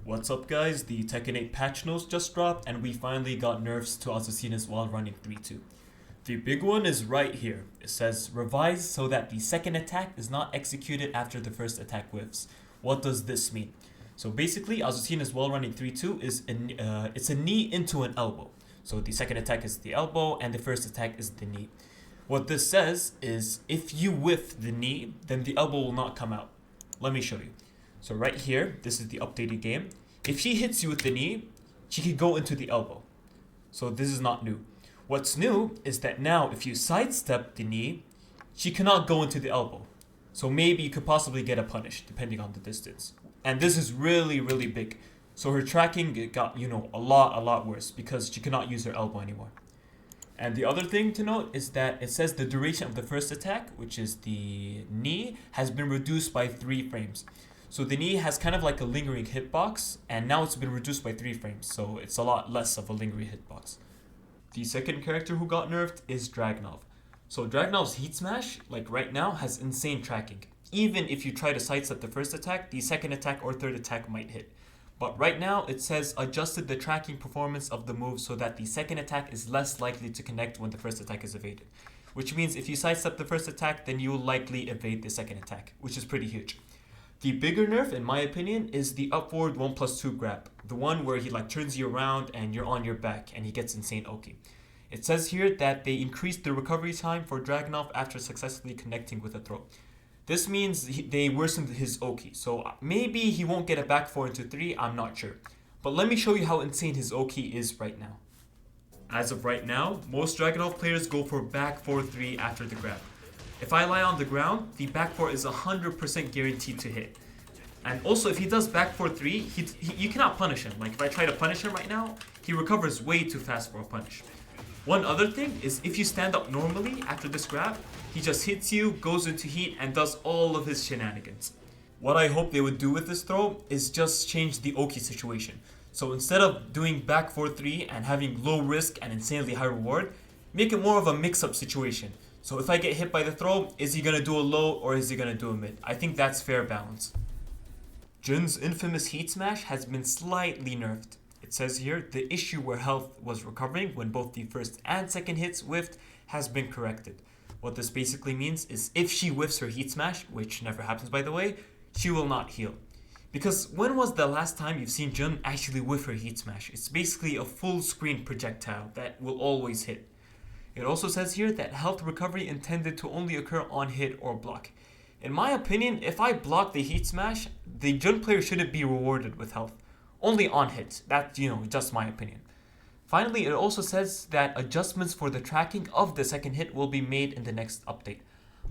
What's up guys, the Tekken 8 patch notes just dropped and we finally got nerfs to Azucena's while running 3-2. The big one is right here. It says revised so that the second attack is not executed after the first attack whiffs. What does this mean? So basically Azucena's while running 3-2 is it's a knee into an elbow. So the second attack is the elbow and the first attack is the knee. What this says is if you whiff the knee, then the elbow will not come out. Let me show you. So right here, this is the updated game. If she hits you with the knee, she can go into the elbow. So this is not new. What's new is that now if you sidestep the knee, she cannot go into the elbow. So maybe you could possibly get a punish depending on the distance. And this is really, really big. So her tracking got, a lot worse because she cannot use her elbow anymore. And the other thing to note is that it says the duration of the first attack, which is the knee, has been reduced by 3 frames. So the knee has kind of like a lingering hitbox, and now it's been reduced by 3 frames, so it's a lot less of a lingering hitbox. The second character who got nerfed is Dragunov. So Dragunov's Heat Smash, like right now, has insane tracking. Even if you try to sidestep the first attack, the second attack or third attack might hit. But right now, it says adjusted the tracking performance of the move so that the second attack is less likely to connect when the first attack is evaded. Which means if you sidestep the first attack, then you will likely evade the second attack, which is pretty huge. The bigger nerf, in my opinion, is the upward 1+2 grab. The one where he turns you around and you're on your back and he gets insane Oki. It says here that they increased the recovery time for Dragunov after successfully connecting with a throw. This means they worsened his Oki, so maybe he won't get a back 4 into 3, I'm not sure. But let me show you how insane his Oki is right now. As of right now, most Dragunov players go for back 4-3 after the grab. If I lie on the ground, the back 4 is 100% guaranteed to hit. And also, if he does back 4-3, you cannot punish him. Like, if I try to punish him right now, he recovers way too fast for a punish. One other thing is if you stand up normally after this grab, he just hits you, goes into heat, and does all of his shenanigans. What I hope they would do with this throw is just change the Oki situation. So instead of doing back 4-3 and having low risk and insanely high reward, make it more of a mix-up situation. So if I get hit by the throw, is he going to do a low or is he going to do a mid? I think that's fair balance. Jun's infamous Heat Smash has been slightly nerfed. It says here, the issue where health was recovering when both the first and second hits whiffed has been corrected. What this basically means is if she whiffs her Heat Smash, which never happens by the way, she will not heal. Because when was the last time you've seen Jun actually whiff her Heat Smash? It's basically a full screen projectile that will always hit. It also says here that health recovery intended to only occur on hit or block. In my opinion, if I block the Heat Smash, the Jun player shouldn't be rewarded with health. Only on hit. That's, just my opinion. Finally, it also says that adjustments for the tracking of the second hit will be made in the next update.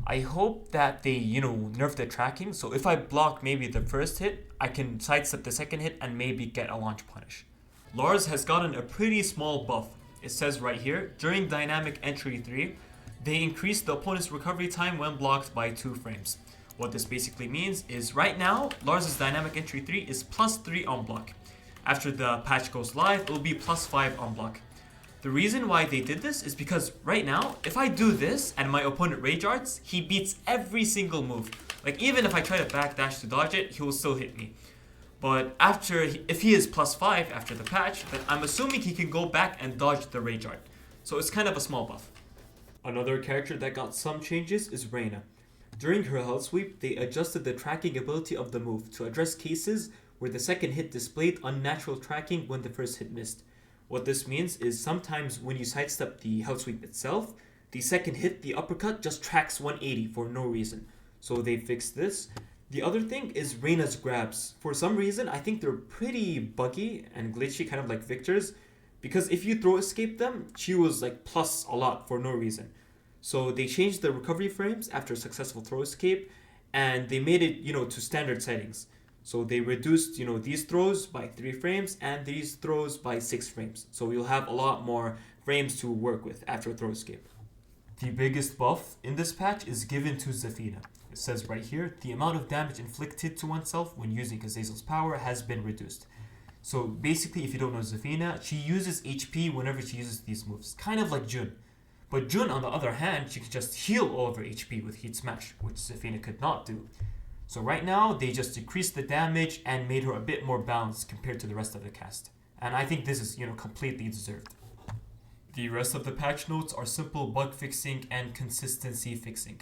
I hope that they, nerf the tracking, so if I block maybe the first hit, I can sidestep the second hit and maybe get a launch punish. Lars has gotten a pretty small buff. It says right here, during Dynamic Entry 3, they increased the opponent's recovery time when blocked by 2 frames. What this basically means is right now, Lars' Dynamic Entry 3 is +3 on block. After the patch goes live, it will be +5 on block. The reason why they did this is because right now, if I do this and my opponent rage arts, he beats every single move. Like even if I try to backdash to dodge it, he will still hit me. But if he is +5 after the patch, then I'm assuming he can go back and dodge the rage art. So it's kind of a small buff. Another character that got some changes is Reina. During her health sweep, they adjusted the tracking ability of the move to address cases where the second hit displayed unnatural tracking when the first hit missed. What this means is sometimes when you sidestep the health sweep itself, the second hit, the uppercut, just tracks 180 for no reason. So they fixed this. The other thing is Reina's grabs. For some reason, I think they're pretty buggy and glitchy, kind of like Victor's, because if you throw escape them, she was plus a lot for no reason. So they changed the recovery frames after a successful throw escape, and they made it, to standard settings. So they reduced, these throws by 3 frames and these throws by 6 frames. So you'll have a lot more frames to work with after a throw escape. The biggest buff in this patch is given to Zafina. It says right here, the amount of damage inflicted to oneself when using Azazel's power has been reduced. So basically, if you don't know Zafina, she uses HP whenever she uses these moves, kind of like Jun. But Jun, on the other hand, she could just heal all of her HP with Heat Smash, which Zafina could not do. So right now, they just decreased the damage and made her a bit more balanced compared to the rest of the cast. And I think this is, completely deserved. The rest of the patch notes are simple bug fixing and consistency fixing.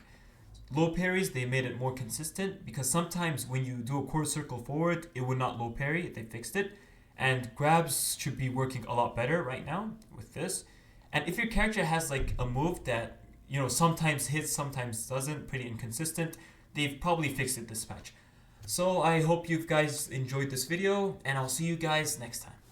Low parries, they made it more consistent because sometimes when you do a quarter circle forward, it would not low parry. They fixed it. And grabs should be working a lot better right now with this. And if your character has like a move that, sometimes hits, sometimes doesn't, pretty inconsistent, they've probably fixed it this patch. So I hope you guys enjoyed this video, and I'll see you guys next time.